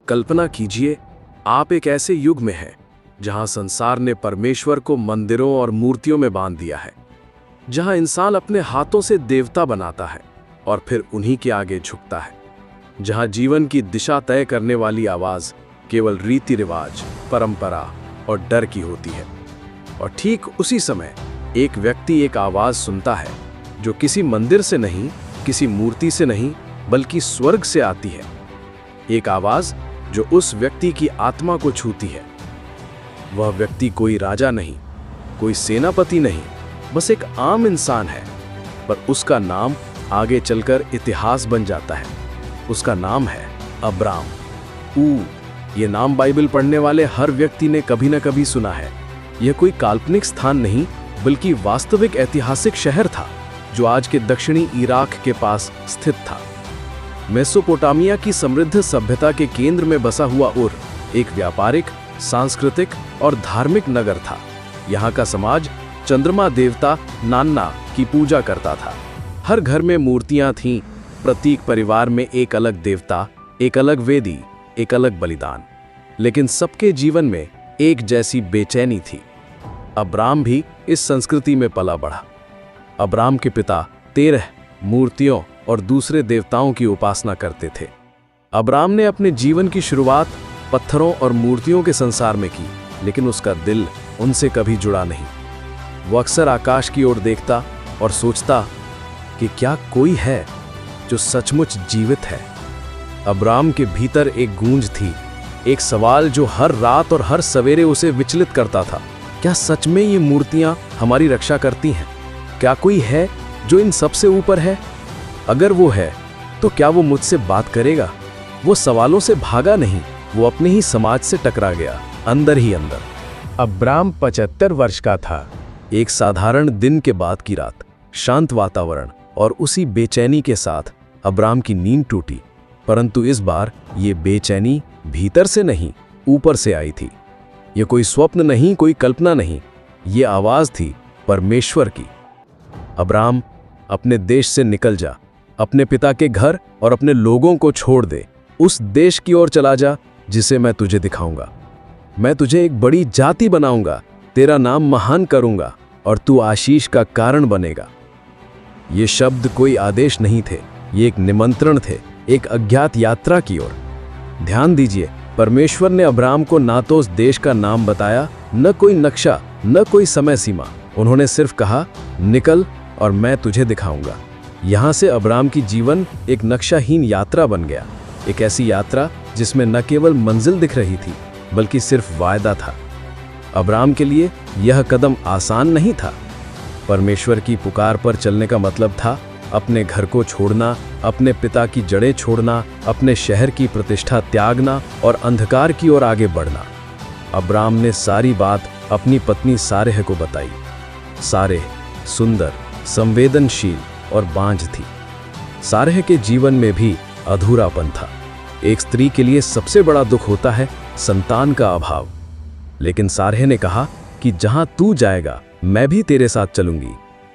कल्पना कीजिए, आप एक ऐसे युग में हैं जहां संसार ने परमेश्वर को मंदिरों और मूर्तियों में बांध दिया है, जहां इंसान अपने हाथों से देवता बनाता है और फिर उन्हीं के आगे झुकता है, जहां जीवन की दिशा तय करने वाली आवाज केवल रीति रिवाज, परंपरा और डर की होती है। और ठीक उसी समय एक व्यक्ति एक आवाज सुनता है जो किसी मंदिर से नहीं, किसी मूर्ति से नहीं, बल्कि स्वर्ग से आती है। एक आवाज जो उस व्यक्ति की आत्मा को छूती है। वह व्यक्ति कोई राजा नहीं, कोई सेनापति नहीं, बस एक आम इंसान है, पर उसका नाम आगे चलकर इतिहास बन जाता है। उसका नाम है अब्राम। ये नाम बाइबल पढ़ने वाले हर व्यक्ति ने कभी न कभी सुना है। यह कोई काल्पनिक स्थान नहीं, बल्कि वास्तविक ऐतिहासिक शहर था जो आज के दक्षिणी इराक के पास स्थित था। मेसोपोटामिया की समृद्ध सभ्यता के केंद्र में बसा हुआ उर एक व्यापारिक, सांस्कृतिक और धार्मिक नगर था। यहाँ का समाज चंद्रमा देवता नान्ना की पूजा करता था। हर घर में मूर्तियां थीं, प्रत्येक परिवार में एक अलग देवता, एक अलग वेदी, एक अलग बलिदान। लेकिन सबके जीवन में एक जैसी बेचैनी थी। अब्राम भी इस संस्कृति में पला बढ़ा। अब्राम के पिता तेरह मूर्तियों और दूसरे देवताओं की उपासना करते थे। अब्राम ने अपने जीवन की शुरुआत पत्थरों और मूर्तियों के संसार में की, लेकिन उसका दिल उनसे कभी जुड़ा नहीं। वो अक्सर आकाश की ओर देखता और सोचता कि क्या कोई है जो सचमुच जीवित है। अब्राम के भीतर एक गूंज थी, एक सवाल जो हर रात और हर सवेरे उसे विचलित करता था। क्या सच में ये मूर्तियां हमारी रक्षा करती हैं? क्या कोई है जो इन सबसे ऊपर है? अगर वो है, तो क्या वो मुझसे बात करेगा? वो सवालों से भागा नहीं, वो अपने ही समाज से टकरा गया, अंदर ही अंदर। अब्राम 75 वर्ष का था। एक साधारण दिन के बाद की रात, शांत वातावरण और उसी बेचैनी के साथ अब्राम की नींद टूटी। परंतु इस बार ये बेचैनी भीतर से नहीं, ऊपर से आई थी। ये कोई स्वप्न नहीं, कोई कल्पना नहीं, ये आवाज थी परमेश्वर की। अब्राम, अपने देश से निकल जा, अपने पिता के घर और अपने लोगों को छोड़ दे। उस देश की ओर चला जा जिसे मैं तुझे दिखाऊंगा। मैं तुझे एक बड़ी जाति बनाऊंगा, तेरा नाम महान करूंगा और तू आशीष का कारण बनेगा। ये शब्द कोई आदेश नहीं थे, ये एक निमंत्रण थे, एक अज्ञात यात्रा की ओर। ध्यान दीजिए, परमेश्वर ने अब्राम को ना तो उस देश का नाम बताया, न कोई नक्शा, न कोई समय सीमा। उन्होंने सिर्फ कहा, निकल और मैं तुझे दिखाऊंगा। यहां से अब्राम की जीवन एक नक्शाहीन यात्रा बन गया। एक ऐसी यात्रा जिसमें न केवल मंजिल दिख रही थी, बल्कि सिर्फ वायदा था। अब्राम के लिए यह कदम आसान नहीं था। परमेश्वर की पुकार पर चलने का मतलब था अपने घर को छोड़ना, अपने पिता की जड़ें छोड़ना, अपने शहर की प्रतिष्ठा त्यागना और अंधकार की ओर आगे बढ़ना। अब्राम ने सारी बात अपनी पत्नी सारेह को बताई। सारेह सुंदर, संवेदनशील और बांझ थी। सारेह के जीवन में भी अधूरापन था। एक स्त्री के लिए सबसे बड़ा दुख होता है संतान का अभाव। लेकिन सारेह ने कहा कि जहां तू जाएगा, मैं भी तेरे साथ चलूंगी।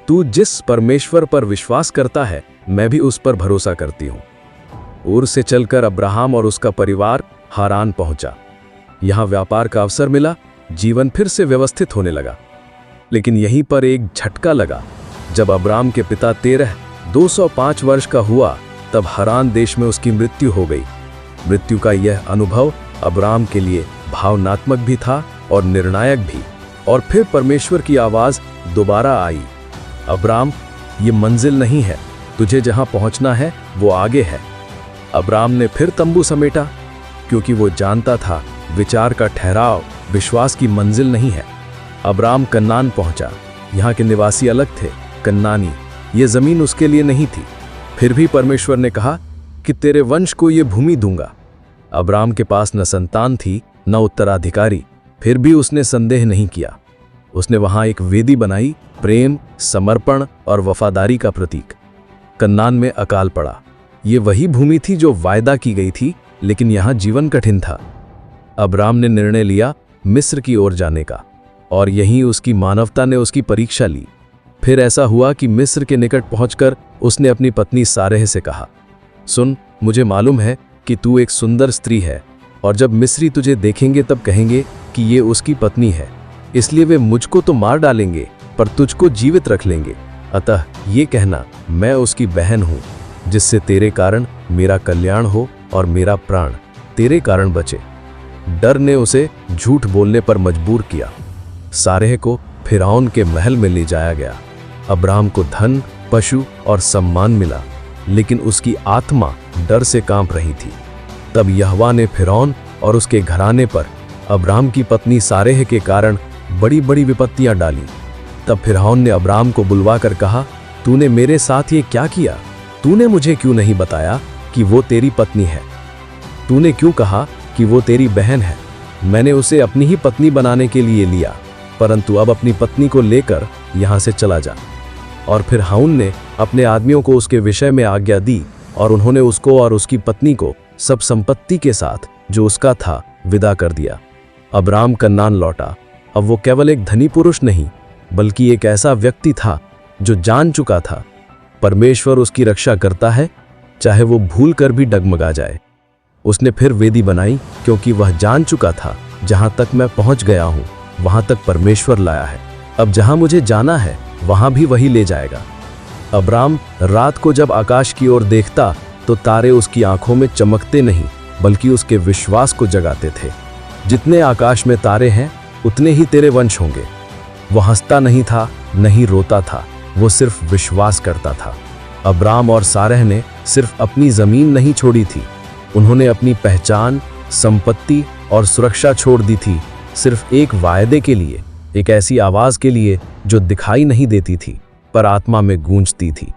तू जिस परमेश्वर पर विश्वास करता है, मैं भी उस पर भरोसा करती हूं। ऊर से चलकर अब्राहम और उसका परिवार हारान पहुंचा। यहां व्यापार का अवसर मिला, जीवन फिर से व्यवस्थित होने लगा। लेकिन यहीं पर एक झटका लगा। जब अब्राम के पिता तेरह 205 वर्ष का हुआ, तब हारान देश में उसकी मृत्यु हो गई। मृत्यु का यह अनुभव अब्राम के लिए भावनात्मक भी था और निर्णायक भी। और फिर परमेश्वर की आवाज दोबारा आई, अब्राम, ये मंजिल नहीं है, तुझे जहां पहुंचना है वो आगे है। अब्राम ने फिर तंबू समेटा, क्योंकि वो जानता था विचार का ठहराव विश्वास की मंजिल नहीं है। अब्राम कन्नान पहुंचा। यहाँ के निवासी अलग थे, कन्नानी। ये जमीन उसके लिए नहीं थी। फिर भी परमेश्वर ने कहा कि तेरे वंश को ये भूमि दूंगा। अब्राम के पास न संतान थी, न उत्तराधिकारी। फिर भी उसने संदेह नहीं किया। उसने वहां एक वेदी बनाई, प्रेम, समर्पण और वफादारी का प्रतीक। कन्नान में अकाल पड़ा। ये वही भूमि थी जो वायदा की गई थी, लेकिन यहां जीवन कठिन था। अब्राम ने निर्णय लिया मिस्र की ओर जाने का, और यहीं उसकी मानवता ने उसकी परीक्षा ली। फिर ऐसा हुआ कि मिस्र के निकट पहुंचकर उसने अपनी पत्नी सारेह से कहा, सुन, मुझे मालूम है कि तू एक सुंदर स्त्री है, और जब मिस्री तुझे देखेंगे तब कहेंगे कि ये उसकी पत्नी है, इसलिए वे मुझको तो मार डालेंगे पर तुझको जीवित रख लेंगे। अतः ये कहना, मैं उसकी बहन हूँ, जिससे तेरे कारण मेरा कल्याण हो और मेरा प्राण तेरे कारण बचे। डर ने उसे झूठ बोलने पर मजबूर किया। सारेह को फिरौन के महल में ले जाया गया। अब्राम को धन, पशु और सम्मान मिला, लेकिन उसकी आत्मा डर से कांप रही थी। तब यहोवा ने फिरौन और उसके घराने पर अब्राम की पत्नी सारेह के कारण बड़ी बड़ी विपत्तियां डाली। तब फिरौन ने अब्राम को बुलवाकर कहा, तूने मेरे साथ ये क्या किया? तूने मुझे क्यों नहीं बताया कि वो तेरी पत्नी है? तूने क्यों कहा कि वो तेरी बहन है? मैंने उसे अपनी ही पत्नी बनाने के लिए लिया, परंतु अब अपनी पत्नी को लेकर यहाँ से चला जा। और फिर हारून ने अपने आदमियों को उसके विषय में आज्ञा दी और उन्होंने उसको और उसकी पत्नी को सब संपत्ति के साथ जो उसका था विदा कर दिया। अब्राम कन्नान लौटा। अब वो केवल एक धनी पुरुष नहीं, बल्कि एक ऐसा व्यक्ति था जो जान चुका था परमेश्वर उसकी रक्षा करता है, चाहे वो भूल कर भी डगमगा जाए। उसने फिर वेदी बनाई, क्योंकि वह जान चुका था जहां तक मैं पहुंच गया हूं वहां तक परमेश्वर लाया है। अब जहां मुझे जाना है वहां भी वही ले जाएगा। अब्राम रात को जब आकाश की ओर देखता तो तारे उसकी आंखों में चमकते नहीं, बल्कि उसके विश्वास को जगाते थे। जितने आकाश में तारे हैं उतने ही तेरे वंश होंगे। वो हंसता नहीं था, नहीं रोता था, वो सिर्फ विश्वास करता था। अब्राम और सारह ने सिर्फ अपनी जमीन नहीं छोड़ी थी, उन्होंने अपनी पहचान, संपत्ति और सुरक्षा छोड़ दी थी, सिर्फ एक वायदे के लिए, एक ऐसी आवाज के लिए जो दिखाई नहीं देती थी पर आत्मा में गूंजती थी।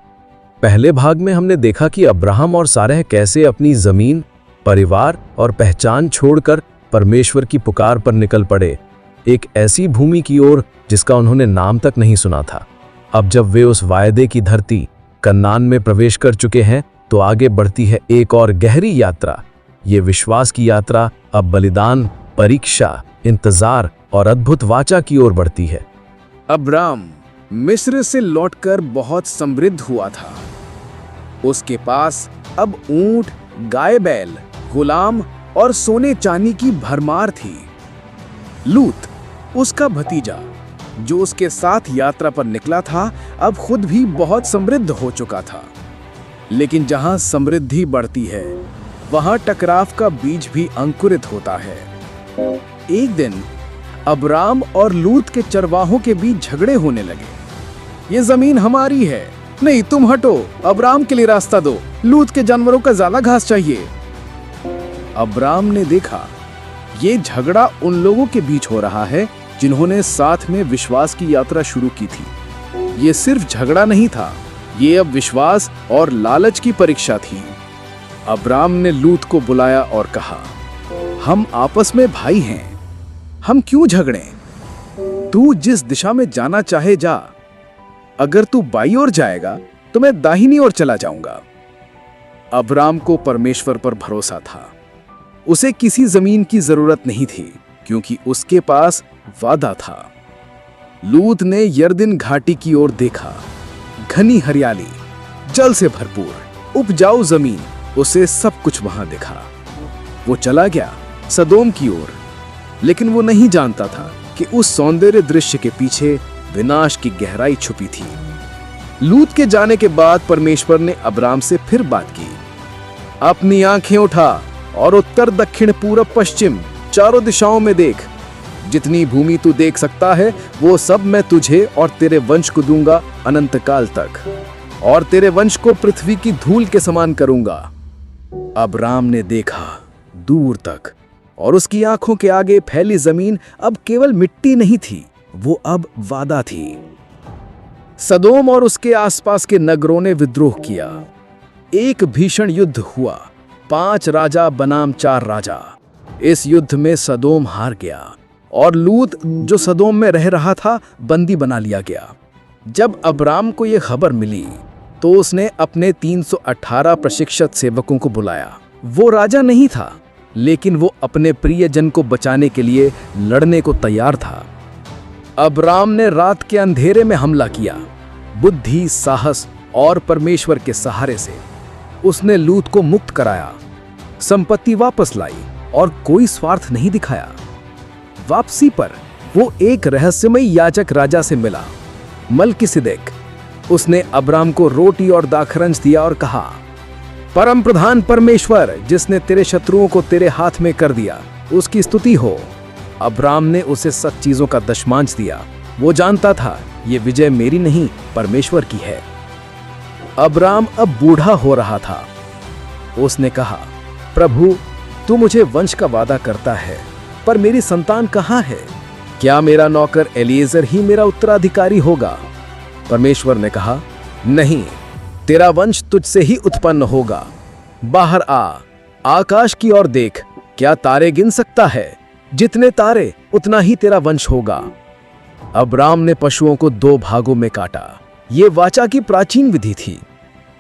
पहले भाग में हमने देखा कि अब्राहम और सारह कैसे अपनी जमीन, परिवार और पहचान छोड़कर परमेश्वर की पुकार पर निकल पड़े, एक ऐसी भूमि की ओर जिसका उन्होंने नाम तक नहीं सुना था। अब जब वे उस वायदे की धरती कनान में प्रवेश कर चुके हैं तो आगे बढ़ती है एक और गहरी यात्रा। ये विश्वास की यात्रा अब बलिदान, परीक्षा, इंतजार और अद्भुत वाचा की ओर बढ़ती है। अब्राम मिस्र से लौटकर बहुत समृद्ध हुआ था। उसके पास अब ऊंट, गाय बैल, गुलाम और सोने चांदी की भरमार थी। लूत, उसका भतीजा, जो उसके साथ यात्रा पर निकला था, अब खुद भी बहुत समृद्ध हो चुका था। लेकिन जहां समृद्धि बढ़ती है वहां टकराव का बीज भी अंकुरित होता है। एक दिन अब्राम और लूत के चरवाहों के बीच झगड़े होने लगे। ये जमीन हमारी है, नहीं तुम हटो, अब्राम के लिए रास्ता दो, लूत के जानवरों का ज्यादा घास चाहिए। अब्राम ने देखा ये झगड़ा उन लोगों के बीच हो रहा है जिन्होंने साथ में विश्वास की यात्रा शुरू की थी। ये सिर्फ झगड़ा नहीं था, ये अब विश्वास और लालच की परीक्षा थी। अब्राम ने लूत को बुलाया और कहा, हम आपस में भाई हैं, हम क्यों झगड़ें? तू जिस दिशा में जाना चाहे जा, अगर तू बाईं ओर जाएगा तो मैं दाहिनी ओर चला जाऊंगा। अब्राम को परमेश्वर पर भरोसा था। उसे किसी जमीन की जरूरत नहीं थी, क्योंकि उसके पास वादा था। लूत ने यरदन घाटी की ओर देखा। घनी हरियाली, जल से भरपूर, उपजाऊ जमीन, उसे सब कुछ वहां दिखा। वो चला गया सदोम की ओर, लेकिन वो नहीं जानता था कि उस सौंदर्य दृश्य के पीछे विनाश की गहराई छुपी थी। लूत के जाने के बाद परमेश्वर ने अब्राम से फिर बात की। अपनी आंखें उठा और उत्तर, दक्षिण, पूरब, पश्चिम चारों दिशाओं में देख। जितनी भूमि तू देख सकता है वो सब मैं तुझे और तेरे वंश को दूंगा अनंत काल तक, और तेरे वंश को पृथ्वी की धूल के समान करूंगा। अब्राम ने देखा दूर तक, और उसकी आंखों के आगे फैली जमीन अब केवल मिट्टी नहीं थी, वो अब वादा थी। सदोम और उसके आसपास के नगरों ने विद्रोह किया। एक भीषण युद्ध हुआ, 5 राजा बनाम 4 राजा। इस युद्ध में सदोम हार गया और लूत, जो सदोम में रह रहा था, बंदी बना लिया गया। जब अब्राम को यह खबर मिली तो उसने अपने 318 प्रशिक्षित सेवकों को बुलाया। वो राजा नहीं था, लेकिन वो अपने प्रियजन को बचाने के लिए लड़ने को तैयार था। अब्राम ने रात के अंधेरे में हमला किया। बुद्धि, साहस और परमेश्वर के सहारे से उसने लूत को मुक्त कराया, संपत्ति वापस लाई और कोई स्वार्थ नहीं दिखाया। वापसी पर वो एक रहस्यमयी याजक राजा से मिला, मल्कीसिदेक। उसने अब्राम को रोटी और दाखरंज दिया और कहा, परम प्रधान परमेश्वर जिसने तेरे शत्रुओं को तेरे हाथ में कर दिया, उसकी स्तुति हो। अब्राम ने उसे 7 चीजों का दशमांश दिया। वो जानता था ये विजय मेरी नहीं, परमेश्वर की है। अब्राम अब बूढ़ा हो रहा था। उसने कहा, प्रभु, तू मुझे वंश का वादा करता है, पर मेरी संतान कहाँ है? क्या मेरा नौकर एलीएजर ही मेरा उत्तराधिकारी होगा? परमेश्वर ने कहा, नहीं, तेरा वंश तुझसे ही उत्पन्न होगा। बाहर आ, आकाश की ओर देख, क्या तारे गिन सकता है? जितने तारे उतना ही तेरा वंश होगा। अब्राम ने पशुओं को 2 भागों में काटा। ये वाचा की प्राचीन विधि थी।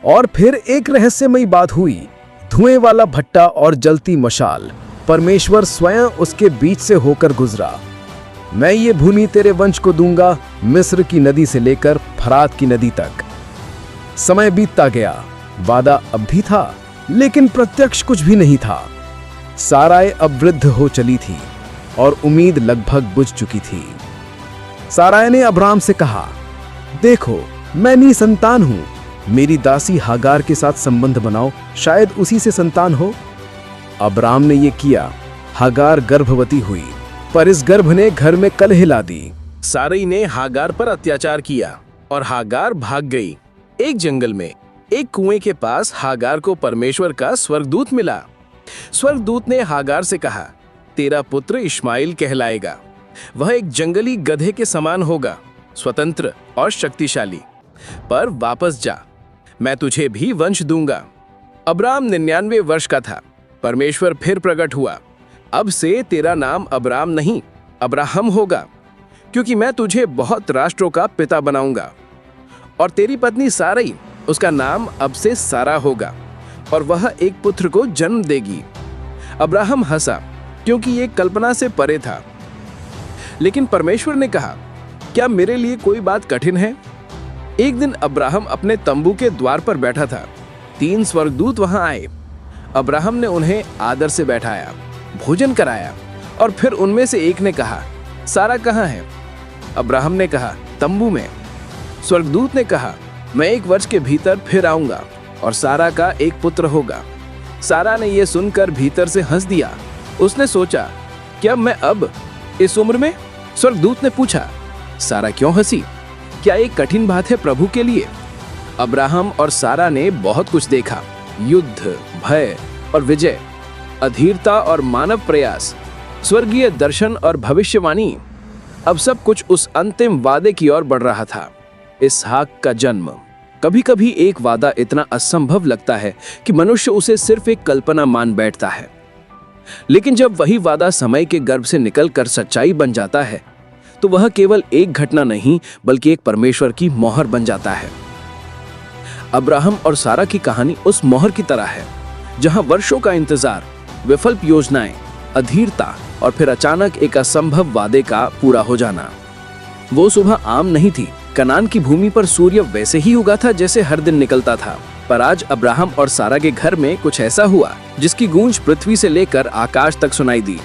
और फिर एक रहस्यमयी बात हुई, धुएं वाला भट्टा और जलती मशाल। परमेश्वर स्वयं उसके बीच से होकर गुजरा। मैं ये भूमि तेरे वंश को दूंगा, मिस्र की नदी से लेकर फरात की नदी तक। समय बीतता गया, वादा अब भी था, लेकिन प्रत्यक्ष कुछ भी नहीं था। साराय अब वृद्ध हो चली थी और उम्मीद लगभग बुझ चुकी थी। साराय ने अब्राम से कहा, देखो, मैं निसंतान हूं, मेरी दासी हागार के साथ संबंध बनाओ, शायद उसी से संतान हो। अब्राम ने यह किया। हागार गर्भवती हुई, पर इस गर्भ ने घर में कलह ला दी। सारई ने हागार पर अत्याचार किया और हागार भाग गई। एक जंगल में एक कुएं के पास हागार को परमेश्वर का स्वर्गदूत मिला। स्वर्गदूत ने हागार से कहा, तेरा पुत्र इश्माइल कहलाएगा। वह एक जंगली गधे के समान होगा, स्वतंत्र और शक्तिशाली। पर वापस जा, मैं तुझे भी वंश दूंगा। अब्राम 99 वर्ष का था। परमेश्वर फिर प्रकट हुआ, अब से तेरा नाम अब्राम नहीं, अब्राहम होगा, क्योंकि मैं तुझे बहुत राष्ट्रों का पिता बनाऊंगा। और तेरी पत्नी सारई, उसका नाम अब से सारा होगा, और वह एक पुत्र को जन्म देगी। अब्राहम हंसा, क्योंकि ये कल्पना से परे था। लेकिन परमेश्वर ने कहा, क्या मेरे लिए कोई बात कठिन है? एक दिन अब्राहम अपने तंबू के द्वार पर बैठा था। 3 स्वर्गदूत वहां आए। अब्राहम ने उन्हें आदर से बैठाया, भोजन कराया, और फिर उनमें से एक ने कहा, सारा कहाँ है? अब्राहम ने कहा, तंबू में। स्वर्गदूत ने कहा, मैं 1 वर्ष के भीतर फिर आऊंगा और सारा का एक पुत्र होगा। सारा ने यह सुनकर भीतर से हंस दिया। उसने सोचा, क्या मैं अब इस उम्र में? स्वर्गदूत ने पूछा, सारा क्यों हंसी? क्या एक कठिन बात है प्रभु के लिए? अब्राहम और सारा ने बहुत कुछ देखा, युद्ध, भय और विजय, अधीरता और मानव प्रयास, स्वर्गीय दर्शन और भविष्यवाणी। अब सब कुछ उस अंतिम वादे की ओर बढ़ रहा था, इसहाक का जन्म। कभी कभी एक वादा इतना असंभव लगता है कि मनुष्य उसे सिर्फ एक कल्पना मान बैठता है, लेकिन जब वही वादा समय के गर्भ से निकलकर सच्चाई बन जाता है, तो वह केवल एक घटना नहीं बल्कि एक परमेश्वर की मोहर बन जाता है। अब्राहम और सारा की कहानी उस मोहर की तरह है, जहां वर्षों का इंतजार, विफल योजनाएं, अधीरता और फिर अचानक एक असंभव वादे का पूरा हो जाना। वो सुबह आम नहीं थी। कनान की भूमि पर सूर्य वैसे ही उगा था जैसे हर दिन निकलता था, पर आज अब्राहम और सारा के घर में कुछ ऐसा हुआ जिसकी गूंज पृथ्वी से लेकर आकाश तक सुनाई दी।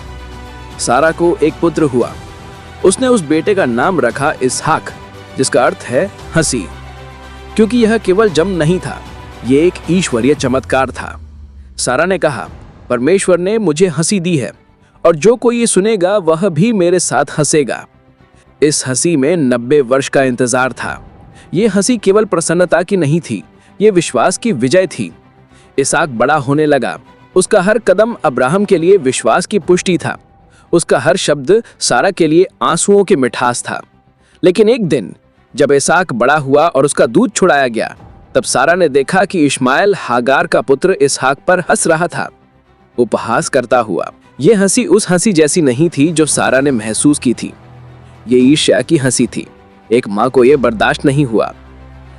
सारा को एक पुत्र हुआ। उसने उस बेटे का नाम रखा इसहाक, जिसका अर्थ है हंसी, क्योंकि यह केवल जन्म नहीं था, यह एक ईश्वरीय चमत्कार था। सारा ने कहा, परमेश्वर ने मुझे हंसी दी है और जो कोई ये सुनेगा वह भी मेरे साथ हंसेगा। इस हंसी में 90 वर्ष का इंतजार था। ये हंसी केवल प्रसन्नता की नहीं थी, ये विश्वास की विजय थी। इसहाक बड़ा होने लगा। उसका हर कदम अब्राहम के लिए विश्वास की पुष्टि था। उसका हर शब्द सारा के लिए आंसुओं की मिठास था। लेकिन एक दिन जब इसहाक बड़ा हुआ और उसका दूध छुड़ाया गया, तब सारा ने देखा कि इश्माइल हागार का पुत्र इसहाक पर हंस रहा था, उपहास करता हुआ। यह हंसी उस हंसी जैसी नहीं थी जो सारा ने महसूस की थी। ये ईर्ष्या की हंसी थी। एक माँ को यह बर्दाश्त नहीं हुआ।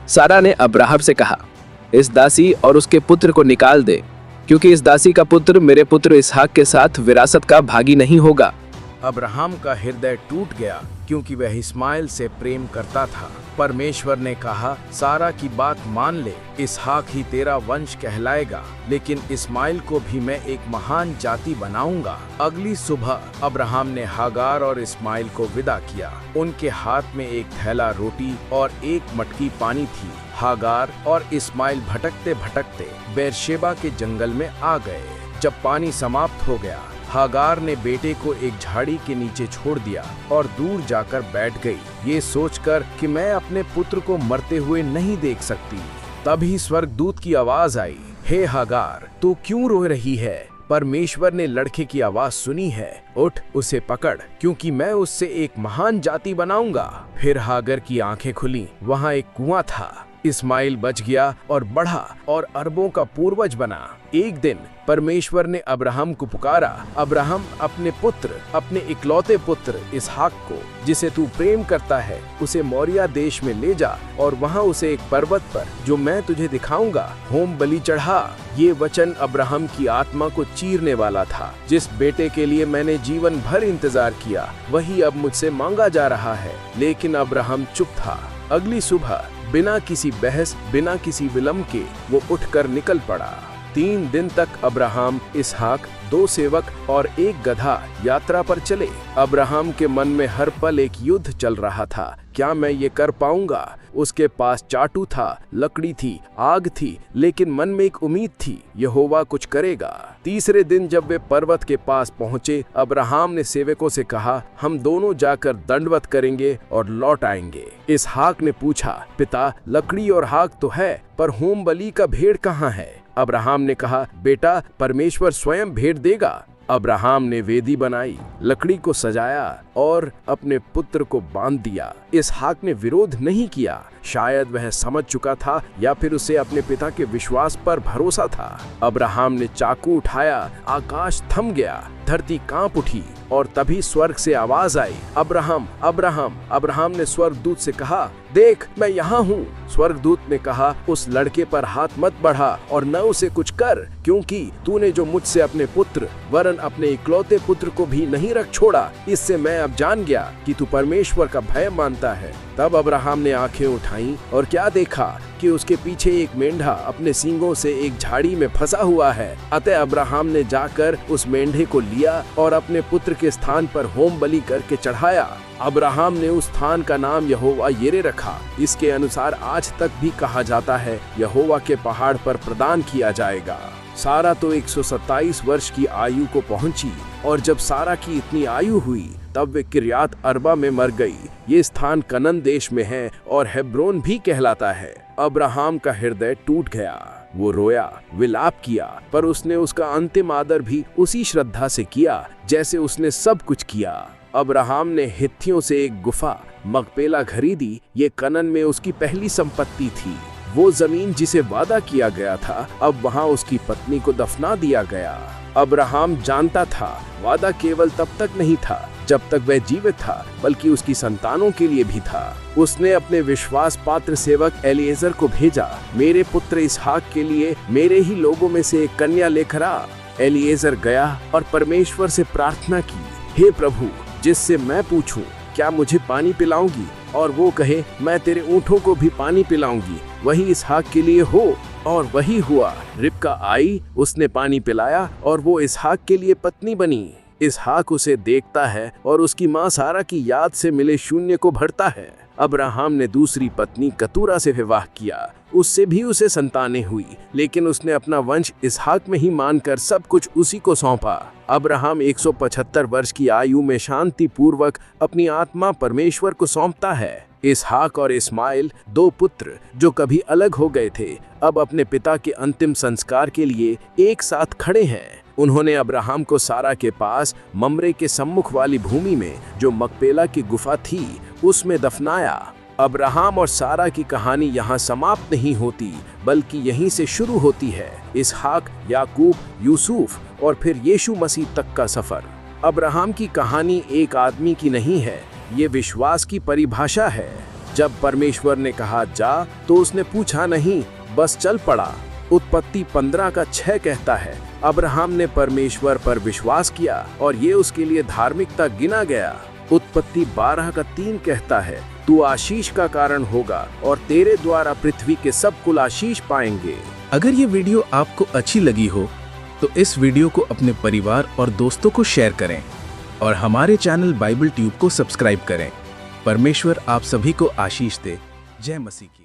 सारा ने अब्राहम से कहा, इस दासी और उसके पुत्र को निकाल दे, क्योंकि इस दासी का पुत्र मेरे पुत्र इसहाक के साथ विरासत का भागी नहीं होगा। अब्राहम का हृदय टूट गया क्योंकि वह इस्माइल से प्रेम करता था। परमेश्वर ने कहा, सारा की बात मान ले, इसहाक ही तेरा वंश कहलाएगा, लेकिन इस्माइल को भी मैं एक महान जाति बनाऊंगा। अगली सुबह अब्राहम ने हागार और इस्माइल को विदा किया। उनके हाथ में एक थैला रोटी और एक मटकी पानी थी। हागार और इस्माइल भटकते भटकते बेरशेबा के जंगल में आ गए। जब पानी समाप्त हो गया, हागार ने बेटे को एक झाड़ी के नीचे छोड़ दिया और दूर जाकर बैठ गई, ये सोचकर कि मैं अपने पुत्र को मरते हुए नहीं देख सकती। तभी स्वर्गदूत की आवाज आई, हे हागार, तू क्यों रो रही है? परमेश्वर ने लड़के की आवाज सुनी है, उठ उसे पकड़, क्योंकि मैं उससे एक महान जाति बनाऊंगा। फिर हागार की आंखें खुली, वहाँ एक कुआं था। इस्माइल बच गया और बढ़ा और अरबों का पूर्वज बना। एक दिन परमेश्वर ने अब्राहम को पुकारा, अब्राहम, अपने पुत्र, अपने इकलौते पुत्र इसहाक को, जिसे तू प्रेम करता है, उसे मोरिया देश में ले जा और वहाँ उसे एक पर्वत पर, जो मैं तुझे दिखाऊंगा, होम बलि चढ़ा। ये वचन अब्राहम की आत्मा को चीरने वाला था। जिस बेटे के लिए मैंने जीवन भर इंतजार किया, वही अब मुझसे मांगा जा रहा है। लेकिन अब्राहम चुप था। अगली सुबह बिना किसी बहस, बिना किसी विलंब के वो उठकर निकल पड़ा। 3 दिन तक अब्राहम, इसहाक, 2 सेवक और एक गधा यात्रा पर चले। अब्राहम के मन में हर पल एक युद्ध चल रहा था। क्या मैं ये कर पाऊंगा? उसके पास चाटू था, लकड़ी थी, आग थी, लेकिन मन में एक उम्मीद थी, यहोवा कुछ करेगा। तीसरे दिन जब वे पर्वत के पास पहुंचे, अब्राहम ने सेवकों से कहा, हम दोनों जाकर दंडवत करेंगे और लौट आएंगे। इसहाक ने पूछा, पिता, लकड़ी और आग तो है, पर होम बलि का भेड़ कहाँ है? अब्राहम ने कहा, बेटा, परमेश्वर स्वयं भेड़ देगा। अब्राहम ने वेदी बनाई, लकड़ी को सजाया और अपने पुत्र को बांध दिया। इसहाक ने विरोध नहीं किया। शायद वह समझ चुका था या फिर उसे अपने पिता के विश्वास पर भरोसा था। अब्राहम ने चाकू उठाया, आकाश थम गया, धरती कांप उठी और तभी स्वर्ग से आवाज आई, अब्राहम, अब्राहम। अब्राहम ने स्वर्गदूत से कहा, देख, मैं यहाँ हूँ। स्वर्गदूत ने कहा, उस लड़के पर हाथ मत बढ़ा और न उसे कुछ कर, क्योंकि तूने जो मुझसे अपने पुत्र, वरन अपने इकलौते पुत्र को भी नहीं रख छोड़ा। इससे मैं अब जान गया कि तू परमेश्वर का भय मानता है। तब अब्राहम ने आंखें उठाई और क्या देखा कि उसके पीछे एक मेंढा अपने सींगों से एक झाड़ी में फंसा हुआ है। अतः अब्राहम ने जाकर उस मेंढे को लिया और अपने पुत्र के स्थान पर होम बलि करके चढ़ाया। अब्राहम ने उस स्थान का नाम यहोवा यिरे रखा। इसके अनुसार आज तक भी कहा जाता है, यहोवा के पहाड़ पर प्रदान किया जाएगा। सारा तो 127 वर्ष की आयु को पहुंची और जब सारा की इतनी आयु हुई तब वे किर्यात अर्बा में मर गई। ये स्थान कनन देश में है और हेब्रोन भी कहलाता है। अब्राहम का हृदय टूट गया। वो रोया, विलाप किया, पर उसने उसका अंतिम आदर भी उसी श्रद्धा से किया जैसे उसने सब कुछ किया। अब्राहम ने हित्थियों से एक गुफा मकपेला खरीदी। ये कनन में उसकी पहली संपत्ति थी। वो जमीन जिसे वादा किया गया था, अब वहाँ उसकी पत्नी को दफना दिया गया। अब्राहम जानता था वादा केवल तब तक नहीं था जब तक वह जीवित था, बल्कि उसकी संतानों के लिए भी था। उसने अपने विश्वास पात्र सेवक एलिएजर को भेजा, मेरे पुत्र इसहाक के लिए मेरे ही लोगों में से एक कन्या लेकर आ। एलिएजर गया और परमेश्वर से प्रार्थना की, हे प्रभु, जिससे मैं पूछूं, क्या मुझे पानी पिलाऊंगी? और वो कहे, मैं तेरे ऊँटों को भी पानी पिलाऊंगी, वही इसहाक के लिए हो। और वही हुआ। रिबका आई, उसने पानी पिलाया और वो इसहाक के लिए पत्नी बनी। इसहाक उसे देखता है और उसकी माँ सारा की याद से मिले शून्य को भरता है। अब्राहम ने दूसरी पत्नी कतूरा से विवाह किया, उससे भी उसे संतानें हुई, लेकिन उसने अपना वंश इसहाक में ही मानकर सब कुछ उसी को सौंपा। अब्राहम 175 वर्ष की आयु में शांति पूर्वक अपनी आत्मा परमेश्वर को सौंपता है। इसहाक और इस्माइल, 2 पुत्र जो कभी अलग हो गए थे, अब अपने पिता के अंतिम संस्कार के लिए एक साथ खड़े हैं। उन्होंने अब्राहम को सारा के पास ममरे के सम्मुख वाली भूमि में, जो मकपेला की गुफा थी, उसमें दफनाया। अब्राहम और सारा की कहानी यहाँ समाप्त नहीं होती, बल्कि यहीं से शुरू होती है। इसहाक, याकूब, यूसुफ और फिर यीशु मसीह तक का सफर। अब्राहम की कहानी एक आदमी की नहीं है, ये विश्वास की परिभाषा है। जब परमेश्वर ने कहा जा, तो उसने पूछा नहीं, बस चल पड़ा। उत्पत्ति 15 का 6 कहता है, अब्राहम ने परमेश्वर पर विश्वास किया और ये उसके लिए धार्मिकता गिना गया। उत्पत्ति 12 का 3 कहता है, तू आशीष का कारण होगा और तेरे द्वारा पृथ्वी के सब कुल आशीष पाएंगे। अगर ये वीडियो आपको अच्छी लगी हो तो इस वीडियो को अपने परिवार और दोस्तों को शेयर करें और हमारे चैनल बाइबल ट्यूब को सब्सक्राइब करें। परमेश्वर आप सभी को आशीष दे। जय मसीह की।